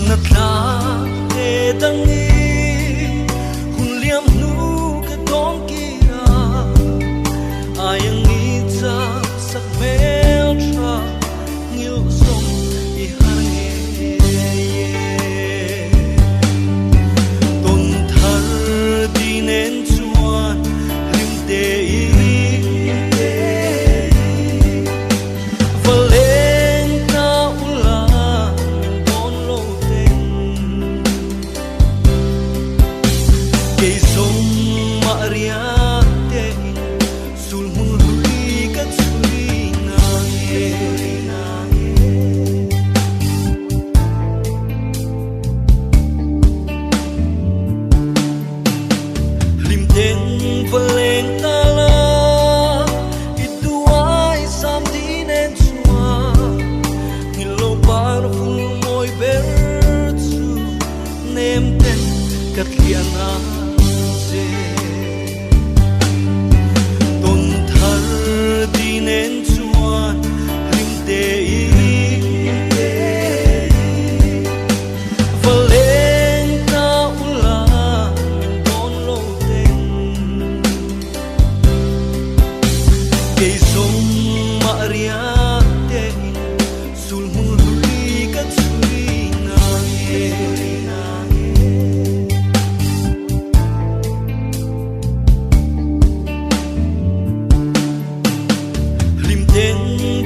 na tla e dangi hun liam nu ka dong kira ayang itza sak mel tra ngil som I hange ton thar dinen chuan lim te Katliana se ton thar dinen chuan rim te valen na ula don lo ten ke som maria te sul mului ka chui na ye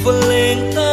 valen ta